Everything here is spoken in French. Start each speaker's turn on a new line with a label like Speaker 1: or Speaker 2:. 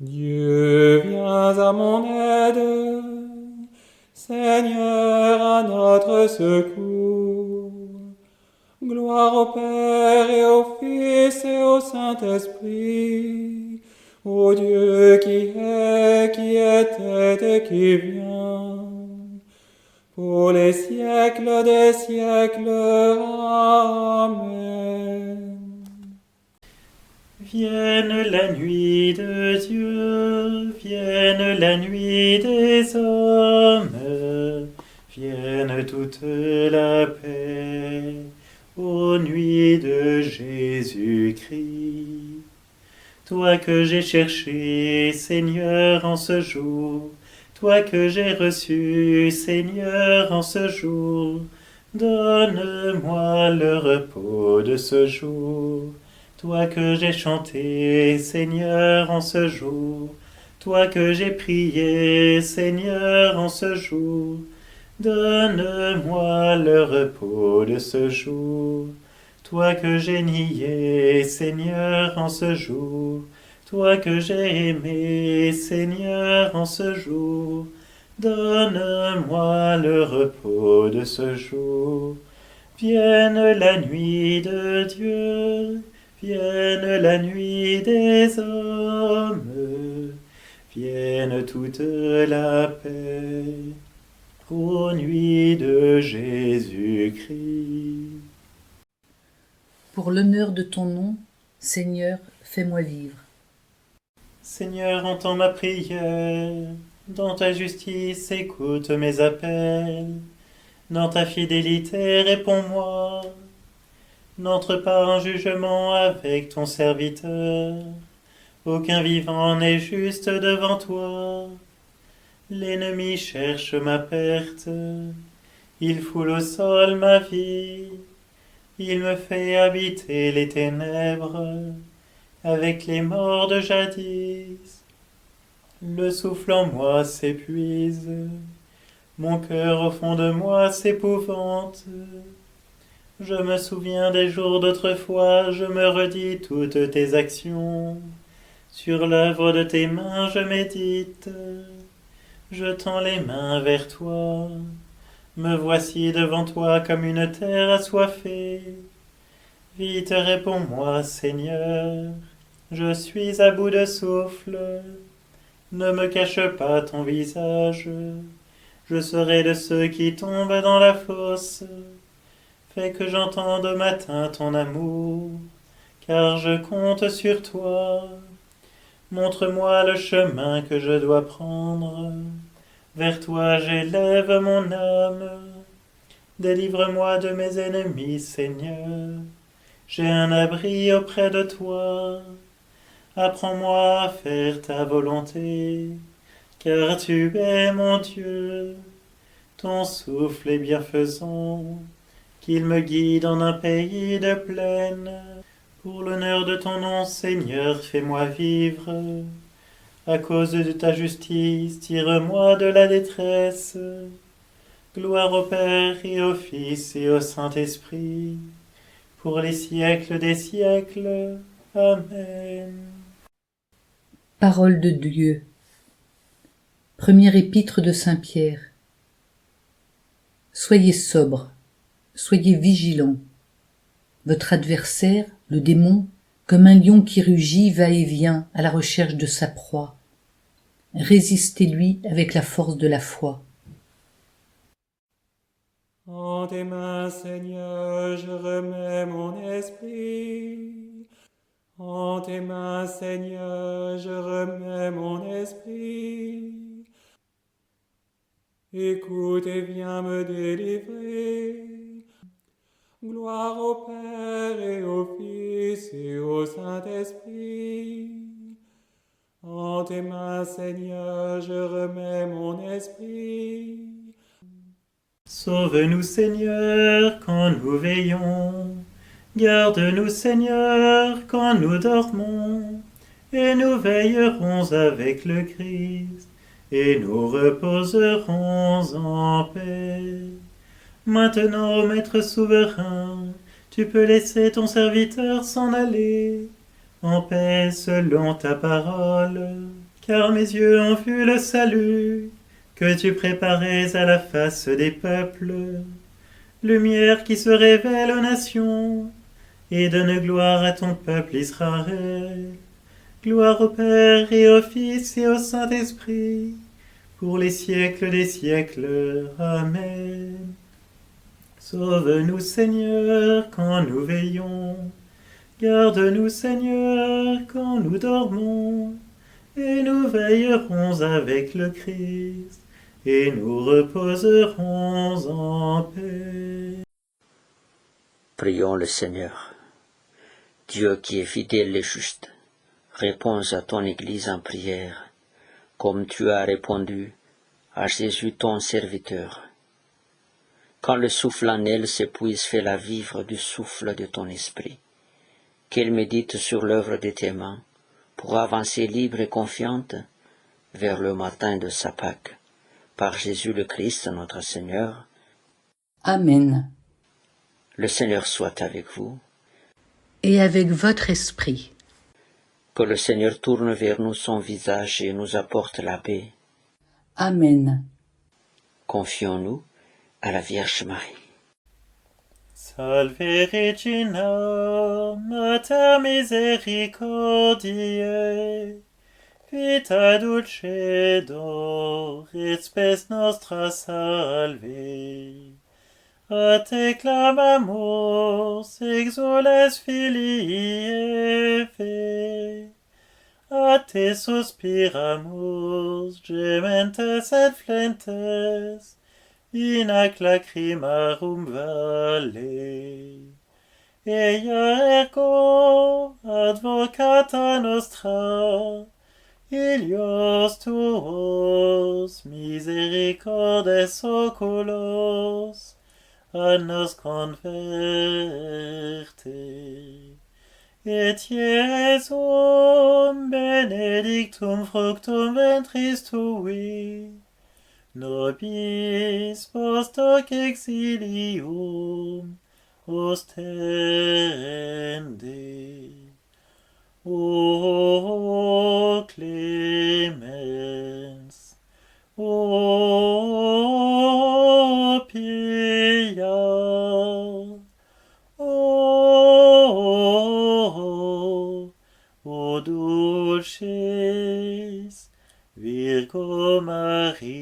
Speaker 1: Dieu, viens à mon aide. Seigneur, à notre secours. Gloire au Père et au Fils et au Saint-Esprit, au Dieu qui était et qui vient, pour les siècles des siècles. Amen.
Speaker 2: Vienne la nuit de Dieu, vienne la nuit des hommes, vienne toute la paix, ô nuit de Jésus-Christ. Toi que j'ai cherché, Seigneur, en ce jour, toi que j'ai reçu, Seigneur, en ce jour, donne-moi le repos de ce jour. Toi que j'ai chanté, Seigneur, en ce jour, toi que j'ai prié, Seigneur, en ce jour, donne-moi le repos de ce jour. Toi que j'ai nié, Seigneur, en ce jour, toi que j'ai aimé, Seigneur, en ce jour, donne-moi le repos de ce jour. Vienne la nuit de Dieu, vienne la nuit des hommes, vienne toute la paix, ô nuit de Jésus-Christ.
Speaker 3: Pour l'honneur de ton nom, Seigneur, fais-moi vivre.
Speaker 2: Seigneur, entends ma prière, dans ta justice écoute mes appels, dans ta fidélité réponds-moi. N'entre pas en jugement avec ton serviteur. Aucun vivant n'est juste devant toi. L'ennemi cherche ma perte. Il foule au sol ma vie. Il me fait habiter les ténèbres avec les morts de jadis. Le souffle en moi s'épuise. Mon cœur au fond de moi s'épouvante. Je me souviens des jours d'autrefois, je me redis toutes tes actions. Sur l'œuvre de tes mains je médite. Je tends les mains vers toi. Me voici devant toi comme une terre assoiffée. Vite réponds-moi, Seigneur. Je suis à bout de souffle. Ne me cache pas ton visage. Je serai de ceux qui tombent dans la fosse. Fais que j'entende au matin ton amour, car je compte sur toi. Montre-moi le chemin que je dois prendre. Vers toi j'élève mon âme. Délivre-moi de mes ennemis, Seigneur. J'ai un abri auprès de toi. Apprends-moi à faire ta volonté, car tu es mon Dieu. Ton souffle est bienfaisant. Qu'il me guide en un pays de plaine. Pour l'honneur de ton nom, Seigneur, fais-moi vivre. À cause de ta justice, tire-moi de la détresse. Gloire au Père et au Fils et au Saint-Esprit, pour les siècles des siècles. Amen.
Speaker 3: Parole de Dieu. Première épître de Saint Pierre. Soyez sobres, soyez vigilants. Votre adversaire, le démon, comme un lion qui rugit, va et vient à la recherche de sa proie. Résistez-lui avec la force de la foi.
Speaker 1: En tes mains, Seigneur, je remets mon esprit. En tes mains, Seigneur, je remets mon esprit. Écoute et viens me délivrer. Gloire au Père et au Fils et au Saint-Esprit. En tes mains, Seigneur, je remets mon esprit.
Speaker 2: Sauve-nous, Seigneur, quand nous veillons. Garde-nous, Seigneur, quand nous dormons. Et nous veillerons avec le Christ, et nous reposerons en paix. Maintenant, ô Maître souverain, tu peux laisser ton serviteur s'en aller, en paix selon ta parole. car mes yeux ont vu le salut que tu préparais à la face des peuples, lumière qui se révèle aux nations, et donne gloire à ton peuple Israël. Gloire au Père et au Fils et au Saint-Esprit, pour les siècles des siècles. Amen. Sauve-nous, Seigneur, quand nous veillons. Garde-nous, Seigneur, quand nous dormons. Et nous veillerons avec le Christ, et nous reposerons en paix.
Speaker 4: Prions le Seigneur. Dieu qui est fidèle et juste, réponds à ton Église en prière, comme tu as répondu à Jésus ton serviteur. Quand le souffle en elle s'épuise, fais-la vivre du souffle de ton esprit. Qu'elle médite sur l'œuvre de tes mains, pour avancer libre et confiante vers le matin de sa Pâque. Par Jésus le Christ, notre Seigneur.
Speaker 3: Amen.
Speaker 4: Le Seigneur soit avec vous.
Speaker 3: Et avec votre esprit.
Speaker 4: Que le Seigneur tourne vers nous son visage et nous apporte la paix.
Speaker 3: Amen.
Speaker 4: Confions-nous à la Vierge Marie.
Speaker 2: Salve Regina, Mater misericordiae, vita dulcedo, et spes nostra salve. A te clamamus, exules filii Eve, a te suspiramus, gementes et flentes, in ac lacrimarum vale. Ea ergo advocata nostra, ilios tuos misericordes oculos, a nos converte. Et Iesum benedictum fructum ventris tui, nobis post hoc exilium ostende. O clemens, o pia, o dulcis Virgo Maria.